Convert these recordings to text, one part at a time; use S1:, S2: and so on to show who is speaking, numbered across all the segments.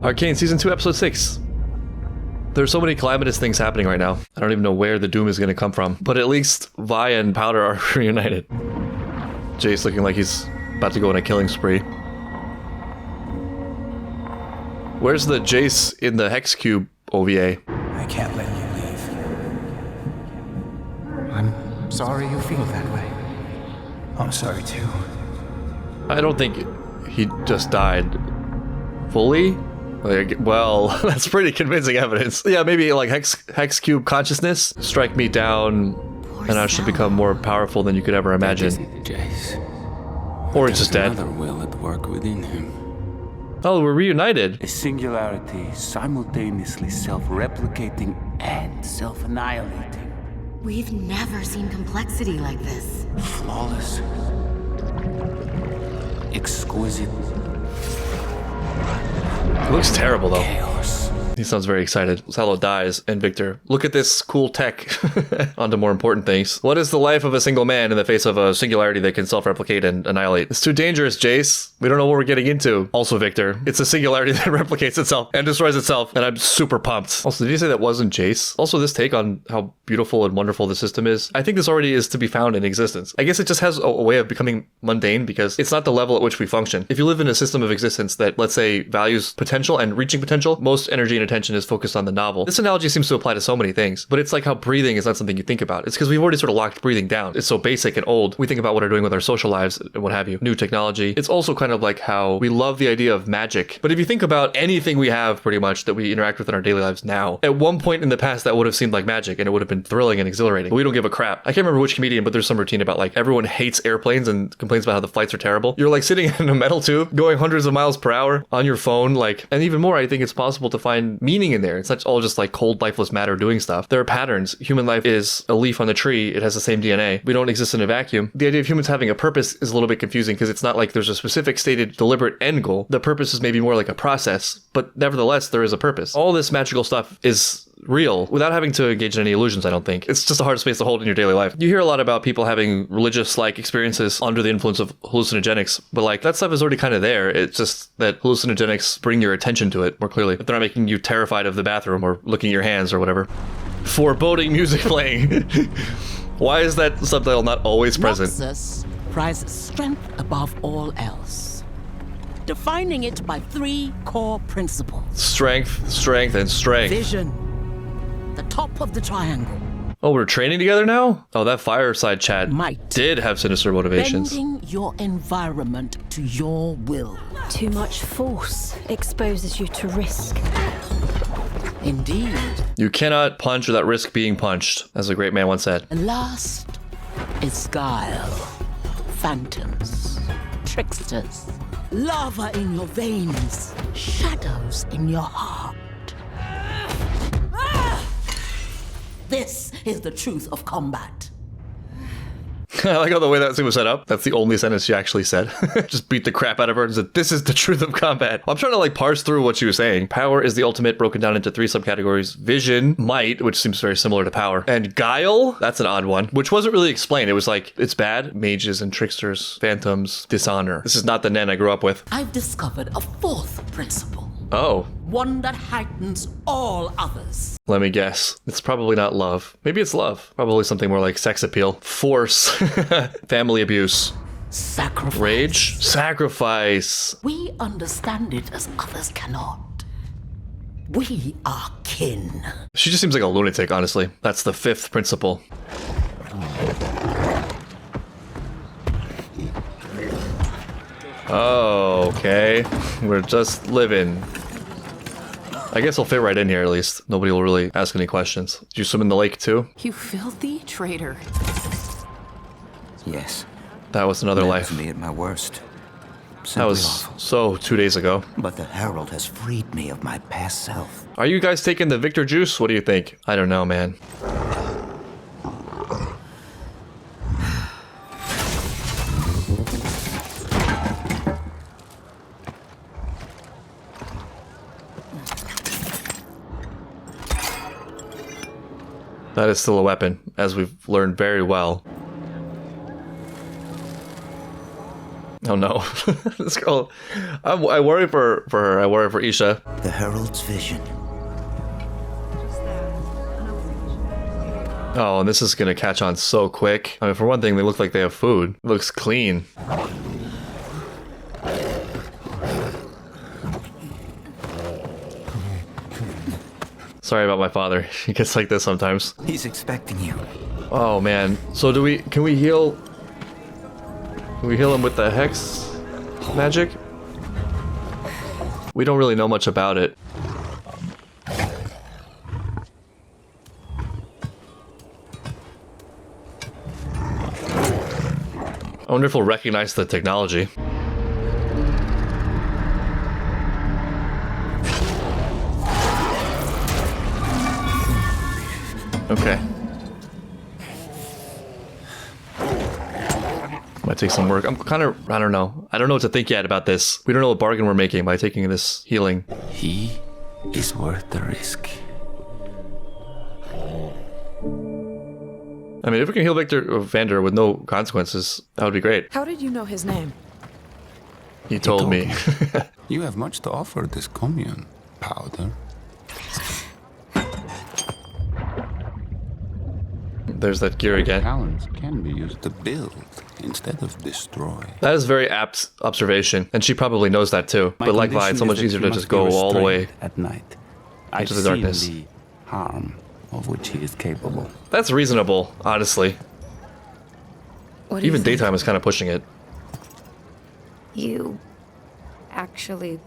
S1: Arcane Season 2, Episode 6. There's so many calamitous things happening right now. I don't even know where the doom is going to come from. But at least Vi and Powder are reunited. Jace looking like he's about to go on a killing spree. Where's the Jace in the Hex Cube OVA?
S2: I can't let you leave. I'm sorry you feel that way. I'm sorry too.
S1: I don't think he just died fully. Like, well, that's pretty convincing evidence. Yeah, maybe like Hex Cube consciousness. Strike me down, and I shall become more powerful than you could ever imagine.
S3: Jace.
S1: Or it's just dead.
S3: Another will at work within him.
S1: Oh, we're reunited.
S4: A singularity simultaneously self-replicating and self-annihilating.
S5: We've never seen complexity like this.
S4: Flawless. Exquisite.
S1: It looks terrible though.
S4: Chaos.
S1: He sounds very excited. Salo dies, and Victor, look at this cool tech. On to more important things. What is the life of a single man in the face of a singularity that can self-replicate and annihilate? It's too dangerous, Jace. We don't know what we're getting into. Also, Victor, it's a singularity that replicates itself and destroys itself, and I'm super pumped. Also, did you say that wasn't Jace? Also, this take on how beautiful and wonderful the system is, I think this already is to be found in existence. I guess it just has a way of becoming mundane because it's not the level at which we function. If you live in a system of existence that, let's say, values potential and reaching potential, most energy and attention is focused on the novel. This analogy seems to apply to so many things, but it's like how breathing is not something you think about. It's because we've already sort of locked breathing down. It's so basic and old. We think about what we're doing with our social lives and what have you. New technology. It's also kind of like how we love the idea of magic. But if you think about anything we have pretty much that we interact with in our daily lives now, at one point in the past that would have seemed like magic and it would have been thrilling and exhilarating. But we don't give a crap. I can't remember which comedian, but there's some routine about like everyone hates airplanes and complains about how the flights are terrible. You're like sitting in a metal tube going hundreds of miles per hour on your phone, like, and even more, I think it's possible to find meaning in there. It's not all just like cold, lifeless matter doing stuff. There are patterns. Human life is a leaf on the tree. It has the same DNA. We don't exist in a vacuum. The idea of humans having a purpose is a little bit confusing because it's not like there's a specific stated deliberate end goal. The purpose is maybe more like a process, but nevertheless, there is a purpose. All this magical stuff is real without having to engage in any illusions, I don't think. It's just a hard space to hold in your daily life. You hear a lot about people having religious-like experiences under the influence of hallucinogenics, but like that stuff is already kind of there. It's just that hallucinogenics bring your attention to it more clearly. If they're not making you terrified of the bathroom or looking at your hands or whatever. Foreboding music playing. Why is that subtitle not always present?
S6: Synopsis prizes strength above all else, defining it by 3 core principles.
S1: Strength, strength, and strength.
S6: Vision, the top of the triangle.
S1: Oh, we're training together now? Oh, that fireside chat
S6: Might.
S1: did have sinister motivations.
S6: Bending your environment to your will.
S5: Too much force exposes you to risk.
S6: Indeed.
S1: You cannot punch without risk being punched, as a great man once said.
S6: And last is guile. Phantoms, tricksters, lava in your veins, shadows in your heart. This is the truth of combat.
S1: I like how the way that scene was set up. That's the only sentence she actually said. Just beat the crap out of her and said, this is the truth of combat. I'm trying to like parse through what she was saying. Power is the ultimate, broken down into 3 subcategories. Vision, might, which seems very similar to power. And guile, that's an odd one, which wasn't really explained. It was like, it's bad. Mages and tricksters, phantoms, dishonor. This is not the Nen I grew up with.
S6: I've discovered a 4th principle.
S1: Oh.
S6: One that heightens all others.
S1: Let me guess. It's probably not love. Maybe it's love. Probably something more like sex appeal. Force. Family abuse.
S6: Sacrifice.
S1: Rage. Sacrifice.
S6: We understand it as others cannot. We are kin.
S1: She just seems like a lunatic, honestly. That's the 5th principle. Oh, okay. We're just living. I guess I'll fit right in here at least. Nobody will really ask any questions. Did you swim in the lake too?
S7: You filthy traitor.
S2: Yes.
S1: That was another
S2: That
S1: life.
S2: was me at my worst.
S1: That
S2: Simply
S1: was
S2: awful.
S1: so 2 days ago.
S2: But the Herald has freed me of my past self.
S1: Are you guys taking the Victor juice? What do you think? I don't know, man. That is still a weapon, as we've learned very well. Oh no. This girl, I worry for her. I worry for Isha.
S8: The Herald's vision.
S1: Oh, and this is gonna catch on so quick. I mean, for one thing, they look like they have food. It looks clean. Sorry about my father. He gets like this sometimes.
S8: He's expecting you.
S1: Oh man. So can we heal? Can we heal him with the hex magic? We don't really know much about it. I wonder if we'll recognize the technology. Okay. Might take some work. I'm kind of, I don't know. I don't know what to think yet about this. We don't know what bargain we're making by taking this healing.
S4: He is worth the risk.
S1: I mean, if we can heal Vander with no consequences, that would be great.
S7: How did you know his name?
S1: He told me.
S3: You have much to offer this commune, Powder.
S1: There's that gear again.
S3: Talents can be used to build instead of destroy.
S1: That is very apt observation, and she probably knows that too.
S4: My
S1: But like
S4: condition
S1: Vi, it's so
S4: is
S1: much
S4: that
S1: easier
S4: you
S1: to just
S4: must be
S1: go all the way
S4: restrained at night. I've
S1: into the
S4: seen
S1: darkness.
S4: the harm of which he is capable.
S1: That's reasonable, honestly.
S7: What do you
S1: Even
S7: think?
S1: daytime is kind of pushing it.
S5: You actually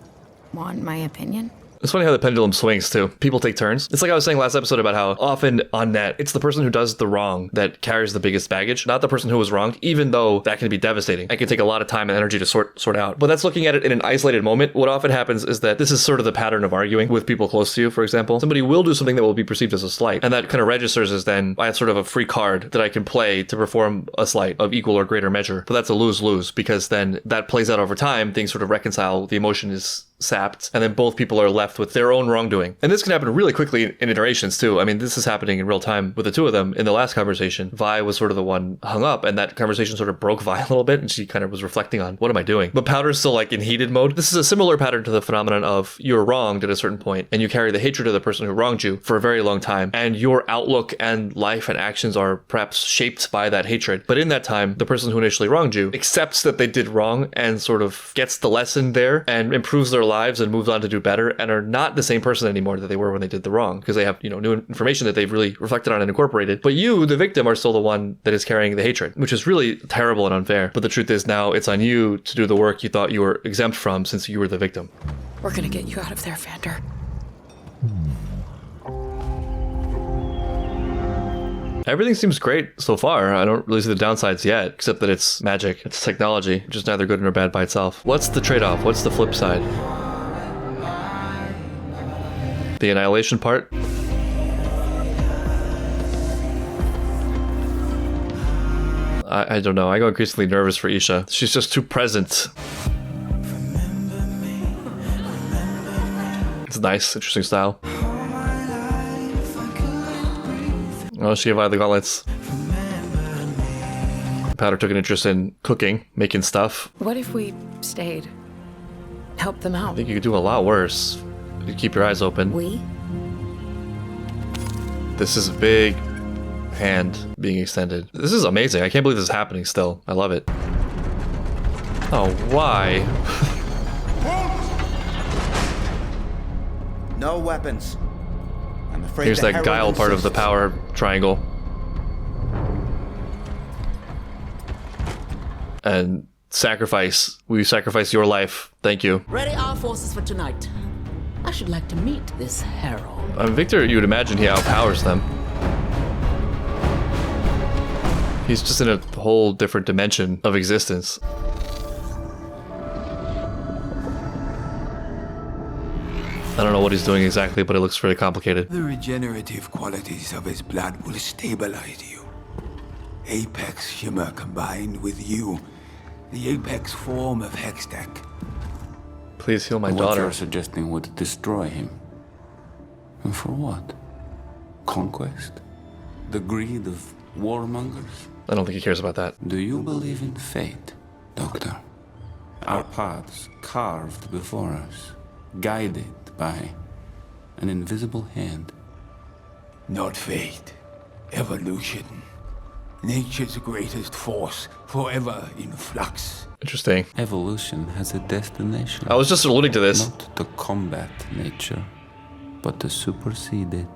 S5: want my opinion?
S1: It's funny how the pendulum swings too. People take turns. It's like I was saying last episode about how often on net, it's the person who does the wrong that carries the biggest baggage, not the person who was wronged, even though that can be devastating. It can take a lot of time and energy to sort out. But that's looking at it in an isolated moment. What often happens is that this is sort of the pattern of arguing with people close to you, for example. Somebody will do something that will be perceived as a slight, and that kind of registers as then I have sort of a free card that I can play to perform a slight of equal or greater measure. But that's a lose-lose, because then that plays out over time. Things sort of reconcile. The emotion is sapped, and then both people are left with their own wrongdoing. And this can happen really quickly in iterations too. I mean, this is happening in real time with the two of them. In the last conversation, Vi was sort of the one hung up, and that conversation sort of broke Vi a little bit, and she kind of was reflecting on, what am I doing? But Powder's still like in heated mode. This is a similar pattern to the phenomenon of you're wronged at a certain point, and you carry the hatred of the person who wronged you for a very long time, and your outlook and life and actions are perhaps shaped by that hatred. But in that time, the person who initially wronged you accepts that they did wrong and sort of gets the lesson there and improves their lives and moves on to do better, and are not the same person anymore that they were when they did the wrong, because they have, new information that they've really reflected on and incorporated. But you, the victim, are still the one that is carrying the hatred, which is really terrible and unfair. But the truth is now it's on you to do the work you thought you were exempt from since you were the victim.
S7: We're gonna get you out of there, Vander.
S1: Everything seems great so far. I don't really see the downsides yet, except that it's magic. It's technology, which is neither good nor bad by itself. What's the trade-off? What's the flip side? The annihilation part? I don't know. I go increasingly nervous for Isha. She's just too present. It's nice, interesting style. Oh, she gave the gauntlets. Powder took an interest in cooking, making stuff.
S7: What if we stayed? Help them out?
S1: I think you could do a lot worse. You keep your eyes open.
S5: We?
S1: This is a big hand being extended. This is amazing. I can't believe this is happening still. I love it. Oh, why?
S8: No weapons. I'm afraid
S1: Here's
S8: the
S1: that
S8: Herald
S1: Guile part of the
S8: insists.
S1: power triangle. And sacrifice. Will you sacrifice your life? Thank you.
S6: Ready our forces for tonight. I should like to meet this herald.
S1: Victor, you would imagine he outpowers them. He's just in a whole different dimension of existence. I don't know what he's doing exactly, but it looks very complicated.
S9: The regenerative qualities of his blood will stabilize you. Apex Shimmer combined with you. The apex form of Hextech.
S1: Please heal my
S4: What
S1: daughter.
S4: you're suggesting would destroy him. And for what? Conquest? The greed of warmongers?
S1: I don't think he cares about that.
S4: Do you believe in fate, Doctor? Our paths carved before us, guided by an invisible hand.
S9: Not fate, evolution. Nature's greatest force, forever in flux.
S1: Interesting.
S4: Evolution has a destination.
S1: I was just alluding to this.
S4: Not to combat nature, but to supersede it.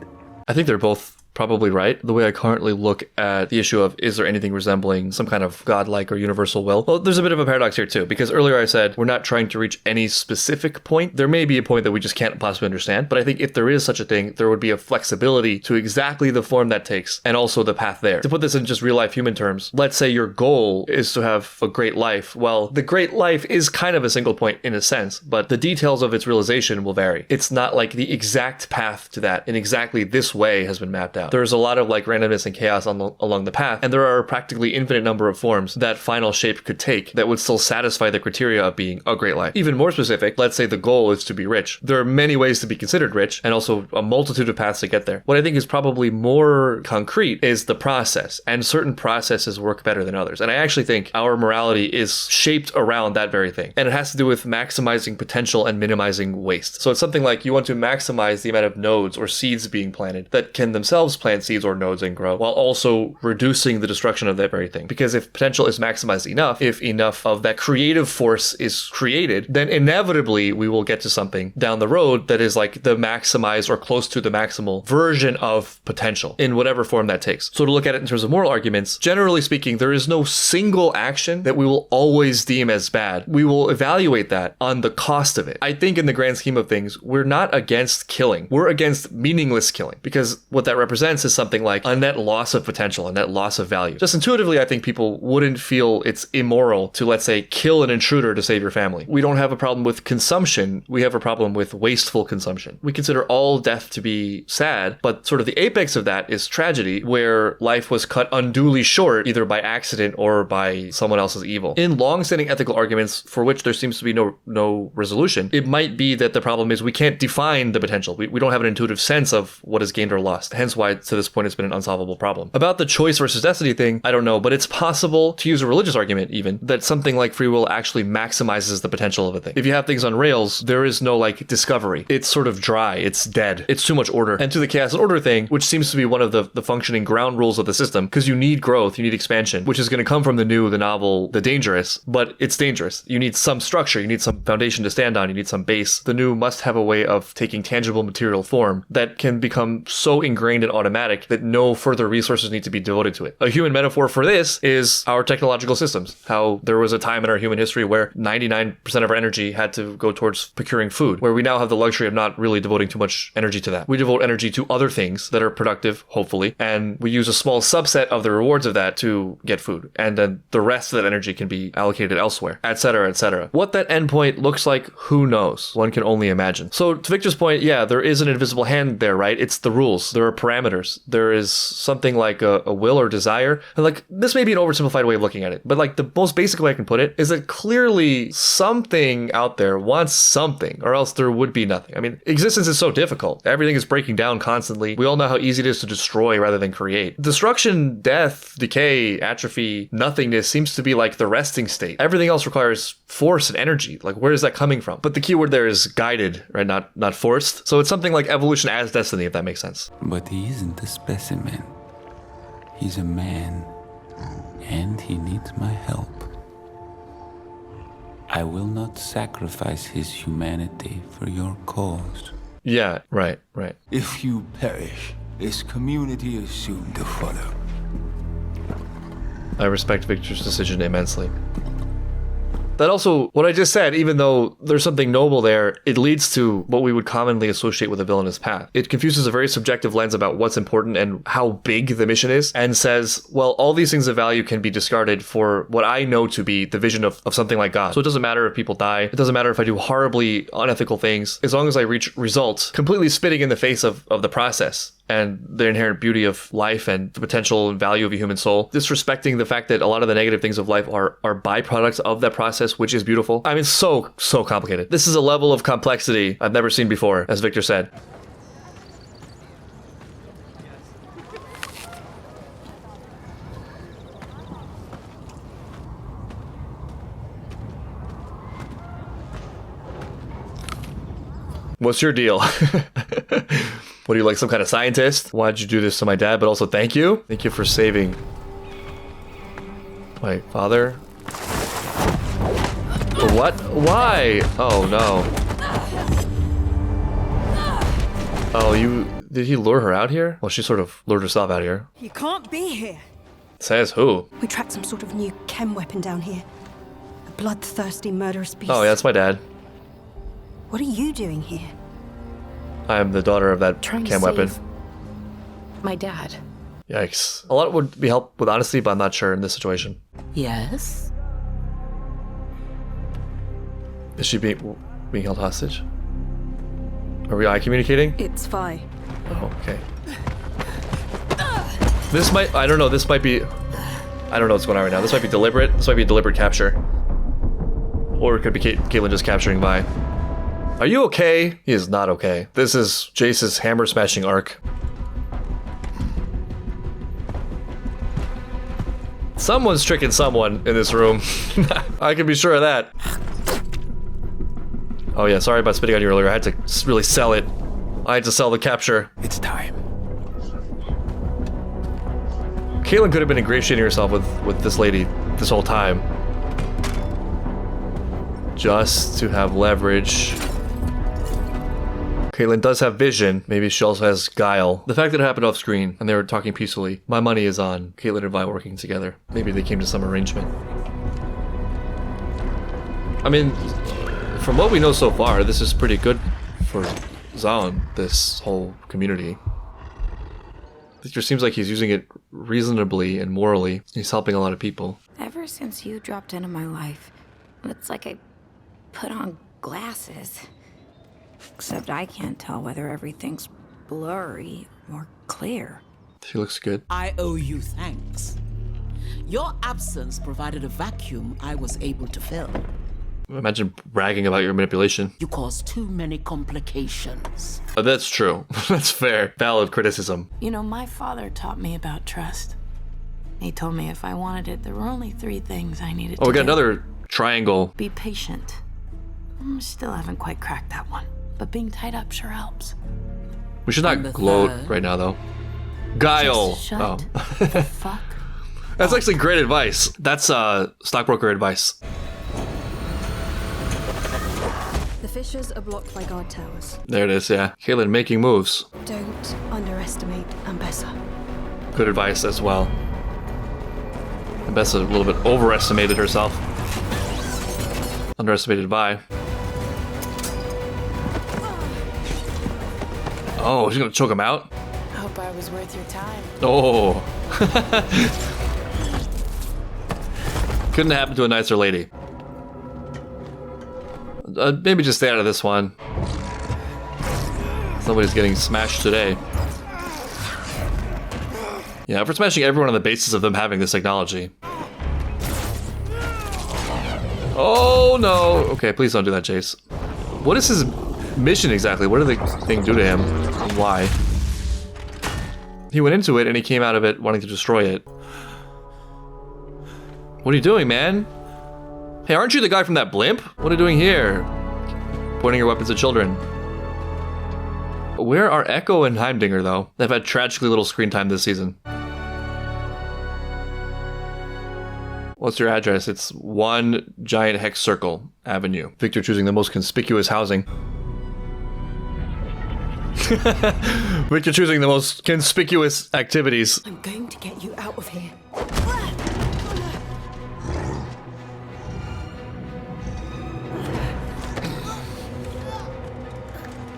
S1: I think they're both probably right. The way I currently look at the issue of is there anything resembling some kind of godlike or universal will? Well, there's a bit of a paradox here too, because earlier I said we're not trying to reach any specific point. There may be a point that we just can't possibly understand, but I think if there is such a thing, there would be a flexibility to exactly the form that takes and also the path there. To put this in just real life human terms, let's say your goal is to have a great life. Well, the great life is kind of a single point in a sense, but the details of its realization will vary. It's not like the exact path to that in exactly this way has been mapped out. There's a lot of like randomness and chaos along the path, and there are a practically infinite number of forms that final shape could take that would still satisfy the criteria of being a great life. Even more specific, let's say the goal is to be rich. There are many ways to be considered rich and also a multitude of paths to get there. What I think is probably more concrete is the process, and certain processes work better than others. And I actually think our morality is shaped around that very thing. And it has to do with maximizing potential and minimizing waste. So it's something like you want to maximize the amount of nodes or seeds being planted that can themselves plant seeds or nodes and grow, while also reducing the destruction of that very thing. Because if potential is maximized enough, if enough of that creative force is created, then inevitably we will get to something down the road that is like the maximized or close to the maximal version of potential in whatever form that takes. So to look at it in terms of moral arguments, generally speaking, there is no single action that we will always deem as bad. We will evaluate that on the cost of it. I think in the grand scheme of things, we're not against killing. We're against meaningless killing, because what that represents is something like a net loss of potential, a net loss of value. Just intuitively, I think people wouldn't feel it's immoral to, let's say, kill an intruder to save your family. We don't have a problem with consumption. We have a problem with wasteful consumption. We consider all death to be sad, but sort of the apex of that is tragedy, where life was cut unduly short, either by accident or by someone else's evil. In long-standing ethical arguments for which there seems to be no resolution, it might be that the problem is we can't define the potential. We don't have an intuitive sense of what is gained or lost. Hence why, to this point, it's been an unsolvable problem. About the choice versus destiny thing, I don't know, but it's possible, to use a religious argument even, that something like free will actually maximizes the potential of a thing. If you have things on rails, there is no like discovery. It's sort of dry. It's dead. It's too much order. And to the chaos and order thing, which seems to be one of the functioning ground rules of the system, because you need growth, you need expansion, which is going to come from the new, the novel, the dangerous, but it's dangerous. You need some structure. You need some foundation to stand on. You need some base. The new must have a way of taking tangible material form that can become so ingrained and automatic that no further resources need to be devoted to it. A human metaphor for this is our technological systems. How there was a time in our human history where 99% of our energy had to go towards procuring food, where we now have the luxury of not really devoting too much energy to that. We devote energy to other things that are productive, hopefully, and we use a small subset of the rewards of that to get food. And then the rest of that energy can be allocated elsewhere, etc., etc. What that endpoint looks like, who knows? One can only imagine. So to Victor's point, yeah, there is an invisible hand there, right? It's the rules. There are parameters. There is something like a will or desire. And like, this may be an oversimplified way of looking at it, but like the most basic way I can put it is that clearly something out there wants something, or else there would be nothing. I mean, existence is so difficult. Everything is breaking down constantly. We all know how easy it is to destroy rather than create. Destruction, death, decay, atrophy, nothingness seems to be like the resting state. Everything else requires force and energy. Like, where is that coming from? But the key word there is guided, right? Not forced. So it's something like evolution as destiny, if that makes sense.
S4: But he isn't a specimen. He's a man, and he needs my help. I will not sacrifice his humanity for your cause.
S1: Yeah, right.
S9: If you perish, this community is soon to follow.
S1: I respect Victor's decision immensely. That also, what I just said, even though there's something noble there, it leads to what we would commonly associate with a villainous path. It confuses a very subjective lens about what's important and how big the mission is, and says, well, all these things of value can be discarded for what I know to be the vision of something like God. So it doesn't matter if people die. It doesn't matter if I do horribly unethical things, as long as I reach results, completely spitting in the face of the process and the inherent beauty of life and the potential and value of a human soul, disrespecting the fact that a lot of the negative things of life are byproducts of that process, which is beautiful. I mean, so complicated. This is a level of complexity I've never seen before, as Victor said. What's your deal? What are you, like some kind of scientist? Why'd you do this to my dad? But also thank you. Thank you for saving my father. What? Why? Oh no. Oh, did he lure her out here? Well, she sort of lured herself out here.
S5: You can't be here.
S1: Says who?
S5: We tracked some sort of new chem weapon down here. A bloodthirsty, murderous beast.
S1: Oh, yeah, that's my dad.
S5: What are you doing here?
S1: I am the daughter of that
S7: Trying to
S1: chem weapon.
S7: save my dad.
S1: Yikes. A lot would be helped with honesty, but I'm not sure in this situation.
S6: Yes?
S1: Is she being held hostage? Are we eye communicating?
S5: It's Vi.
S1: Oh, okay. This might, I don't know, this might be, I don't know what's going on right now. This might be deliberate. This might be a deliberate capture. Or it could be Caitlin just capturing Vi. Are you okay? He is not okay. This is Jace's hammer smashing arc. Someone's tricking someone in this room. I can be sure of that. Oh yeah, sorry about spitting on you earlier. I had to really sell it. I had to sell the capture.
S8: It's time.
S1: Caitlin could have been ingratiating herself with this lady this whole time. Just to have leverage. Caitlin does have vision. Maybe she also has guile. The fact that it happened off screen and they were talking peacefully. My money is on Caitlin and Vi working together. Maybe they came to some arrangement. I mean, from what we know so far, this is pretty good for Zaun, this whole community. It just seems like he's using it reasonably and morally. He's helping a lot of people.
S10: Ever since you dropped into my life, it's like I put on glasses. Except I can't tell whether everything's blurry or clear.
S1: She looks good.
S6: I owe you thanks. Your absence provided a vacuum I was able to fill.
S1: Imagine bragging about your manipulation.
S6: You caused too many complications.
S1: That's true. That's fair. Valid criticism.
S10: You know, my father taught me about trust. He told me if I wanted it, there were only 3 things I needed to do.
S1: Oh, we got another triangle.
S10: Be patient. Still haven't quite cracked that one. But being tied up sure helps.
S1: We should not gloat right now, though. Guile.
S10: Just shut the fuck.
S1: That's actually great advice. That's stockbroker advice.
S5: The fissures are blocked by guard towers.
S1: There it is, yeah. Caitlin making moves.
S5: Don't underestimate Ambessa.
S1: Good advice as well. Ambessa a little bit overestimated herself. Underestimated Vi. Oh, she's gonna choke him out?
S10: I hope I was worth your time.
S1: Oh. Couldn't happen to a nicer lady. Maybe just stay out of this one. Somebody's getting smashed today. Yeah, if we're smashing everyone on the basis of them having this technology. Oh no! Okay, please don't do that, Jace. What is his mission exactly? What did the thing do to him? Why? He went into it and he came out of it wanting to destroy it. What are you doing, man? Hey, aren't you the guy from that blimp? What are you doing here? Pointing your weapons at children. Where are Echo and Heimdinger, though? They've had tragically little screen time this season. What's your address? It's 1 Giant Hex Circle Avenue. Victor choosing the most conspicuous housing. Victor choosing the most conspicuous activities.
S5: I'm going to get you out of here.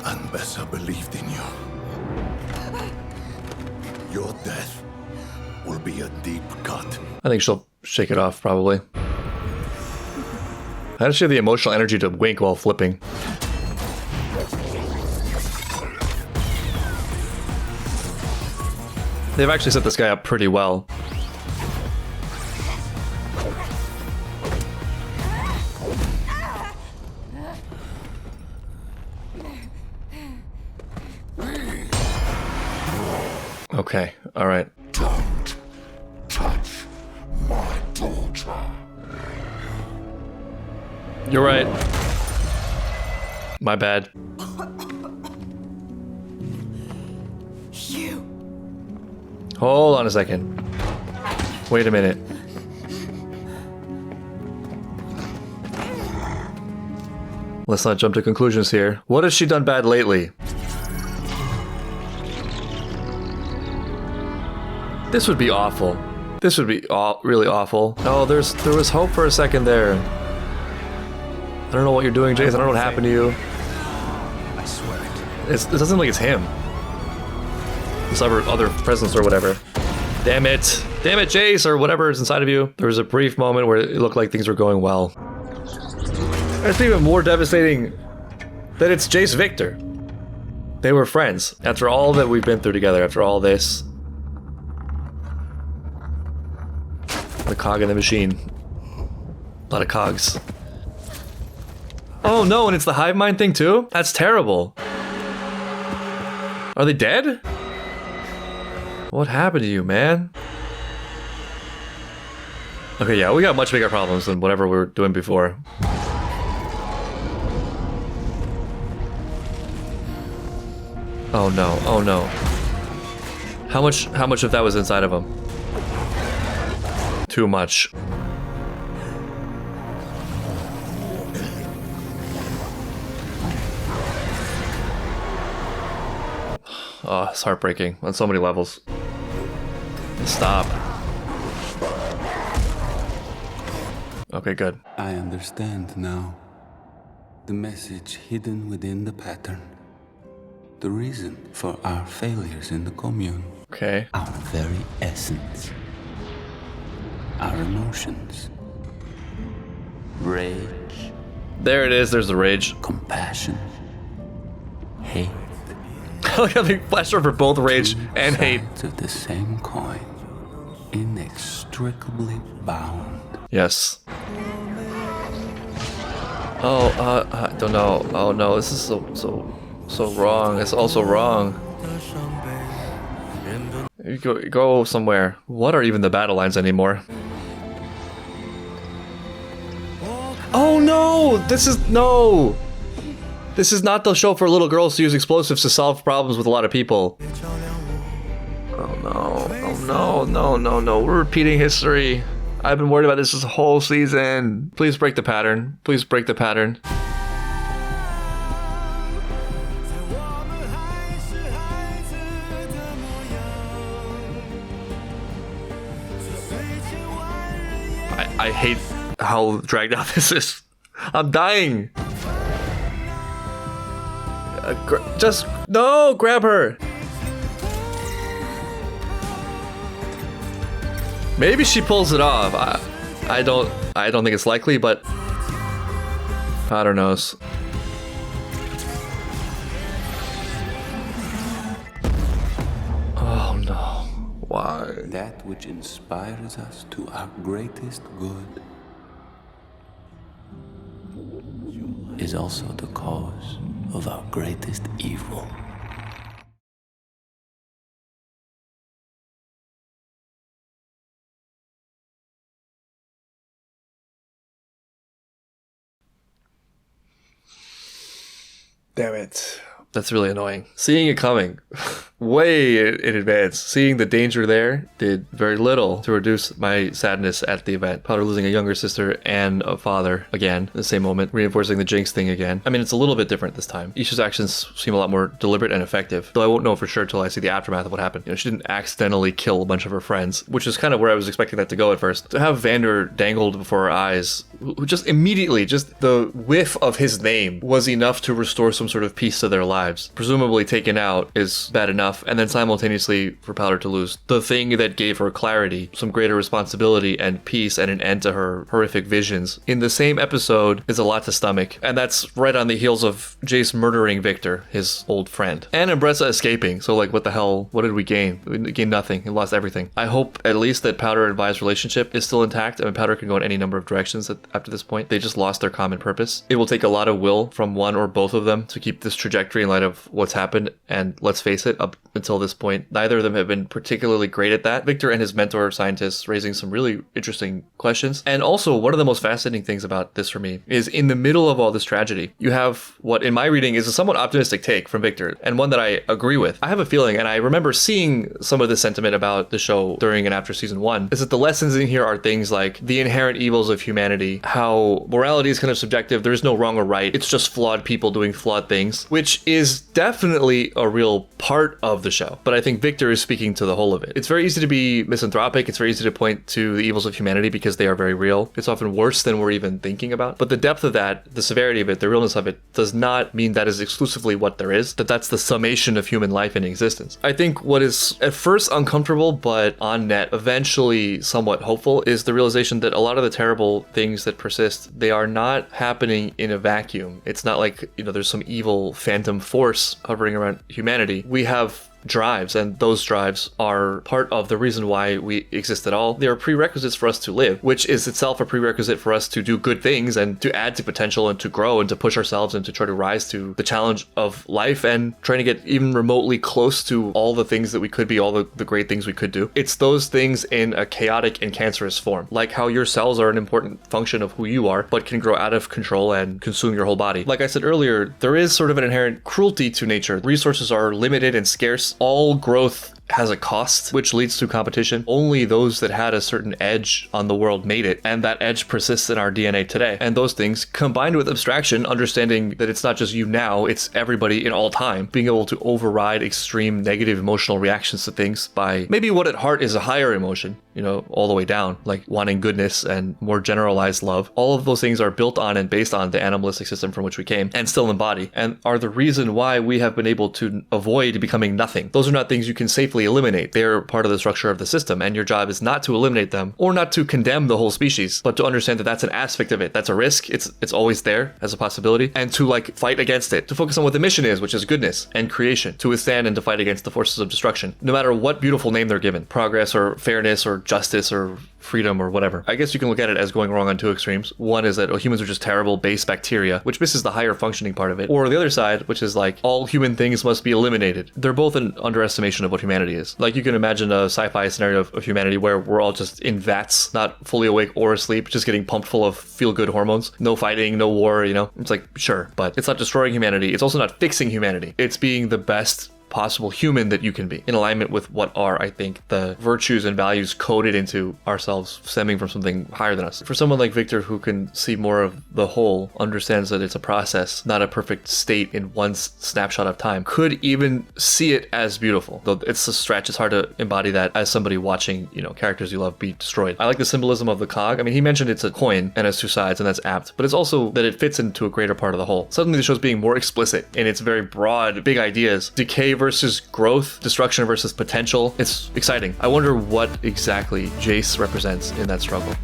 S9: Ambessa believed in you. Your death will be a deep cut.
S1: I think she'll shake it off, probably. How does she have the emotional energy to wink while flipping? They've actually set this guy up pretty well. Okay, all right.
S9: Don't touch my daughter.
S1: You're right. My bad.
S10: You.
S1: Hold on a second. Wait a minute. Let's not jump to conclusions here. What has she done bad lately? This would be awful. This would be really awful. Oh, there was hope for a second there. I don't know what you're doing, Jace. I don't know what happened to you.
S8: I swear it.
S1: It doesn't seem like it's him. This other presence or whatever. Damn it. Damn it, Jace, or whatever is inside of you. There was a brief moment where it looked like things were going well. It's even more devastating that it's Jace Victor. They were friends. After all that we've been through together, after all this. The cog in the machine. A lot of cogs. Oh no, and it's the hive mind thing too? That's terrible. Are they dead? What happened to you, man? Okay, yeah, we got much bigger problems than whatever we were doing before. Oh no, oh no. How much of that was inside of him? Too much. Oh, it's heartbreaking on so many levels. Stop. Okay, good.
S4: I understand now. The message hidden within the pattern. The reason for our failures in the commune.
S1: Okay.
S4: Our very essence. Our emotions. Rage.
S1: There it is, there's the rage.
S4: Compassion. Hate.
S1: Look how they flash over both rage and hate.
S4: Sides of the same coin. Inextricably bound.
S1: Yes. Oh, I don't know. Oh no, this is so wrong. It's also wrong. You go somewhere. What are even the battle lines anymore? Oh no! This is no! This is not the show for little girls to use explosives to solve problems with a lot of people. Oh no, oh no. We're repeating history. I've been worried about this whole season. Please break the pattern. Please break the pattern. I hate how dragged out this is. I'm dying. Just no, grab her. Maybe she pulls it off. I don't think it's likely, but I don't know. Oh no. Why?
S4: That which inspires us to our greatest good is also the cause of our greatest evil.
S1: Damn it. That's really annoying. Seeing it coming way in advance, seeing the danger there did very little to reduce my sadness at the event. Powder losing a younger sister and a father again in the same moment, reinforcing the Jinx thing again. I mean, it's a little bit different this time. Isha's actions seem a lot more deliberate and effective, though I won't know for sure till I see the aftermath of what happened. You know, she didn't accidentally kill a bunch of her friends, which is kind of where I was expecting that to go at first. To have Vander dangled before her eyes, who just immediately, just the whiff of his name was enough to restore some sort of peace to their lives. Presumably taken out is bad enough, and then simultaneously for Powder to lose the thing that gave her clarity, some greater responsibility and peace and an end to her horrific visions in the same episode is a lot to stomach. And that's right on the heels of Jace murdering Victor, his old friend, and Umbrella escaping. So like, what the hell, what did we gain? We gained nothing. We lost everything. I hope at least that Powder and Vi's relationship is still intact. I mean, Powder can go in any number of directions after this point. They just lost their common purpose. It will take a lot of will from one or both of them to keep this trajectory in light of what's happened, and let's face it, up until this point. Neither of them have been particularly great at that. Victor and his mentor scientists raising some really interesting questions. And also, one of the most fascinating things about this for me is in the middle of all this tragedy, you have what in my reading is a somewhat optimistic take from Victor, and one that I agree with. I have a feeling, and I remember seeing some of this sentiment about the show during and after season 1, is that the lessons in here are things like the inherent evils of humanity, how morality is kind of subjective, there's no wrong or right, it's just flawed people doing flawed things, which is definitely a real part of the show. But I think Victor is speaking to the whole of it. It's very easy to be misanthropic, it's very easy to point to the evils of humanity because they are very real. It's often worse than we're even thinking about. But the depth of that, the severity of it, the realness of it, does not mean that is exclusively what there is, that's the summation of human life and existence. I think what is at first uncomfortable, but on net, eventually somewhat hopeful, is the realization that a lot of the terrible things that persist, they are not happening in a vacuum. It's not like, there's some evil phantom force hovering around humanity. We have drives, and those drives are part of the reason why we exist at all. They are prerequisites for us to live, which is itself a prerequisite for us to do good things and to add to potential and to grow and to push ourselves and to try to rise to the challenge of life and trying to get even remotely close to all the things that we could be, all the great things we could do. It's those things in a chaotic and cancerous form, like how your cells are an important function of who you are, but can grow out of control and consume your whole body. Like I said earlier, there is sort of an inherent cruelty to nature. Resources are limited and scarce. All growth has a cost, which leads to competition. Only those that had a certain edge on the world made it, and that edge persists in our DNA today. And those things, combined with abstraction, understanding that it's not just you now, it's everybody in all time, being able to override extreme negative emotional reactions to things by maybe what at heart is a higher emotion, all the way down, like wanting goodness and more generalized love. All of those things are built on and based on the animalistic system from which we came and still embody, and are the reason why we have been able to avoid becoming nothing. Those are not things you can safely eliminate. They're part of the structure of the system, and your job is not to eliminate them or not to condemn the whole species, but to understand that that's an aspect of it. That's a risk. It's always there as a possibility, and to fight against it, to focus on what the mission is, which is goodness and creation, to withstand and to fight against the forces of destruction, no matter what beautiful name they're given, progress or fairness or justice or freedom or whatever. I guess you can look at it as going wrong on two extremes. One is that humans are just terrible base bacteria, which misses the higher functioning part of it. Or the other side, which is all human things must be eliminated. They're both an underestimation of what humanity is. You can imagine a sci-fi scenario of humanity where we're all just in vats, not fully awake or asleep, just getting pumped full of feel-good hormones. No fighting, no war, It's sure, but it's not destroying humanity. It's also not fixing humanity. It's being the best possible human that you can be, in alignment with what are, I think, the virtues and values coded into ourselves, stemming from something higher than us. For someone like Victor, who can see more of the whole, understands that it's a process, not a perfect state in one snapshot of time, could even see it as beautiful. Though it's a stretch, it's hard to embody that as somebody watching, characters you love be destroyed. I like the symbolism of the cog. He mentioned it's a coin and has two sides, and that's apt, but it's also that it fits into a greater part of the whole. Suddenly the show's being more explicit in its very broad, big ideas. Decay versus growth, destruction versus potential. It's exciting. I wonder what exactly Jace represents in that struggle.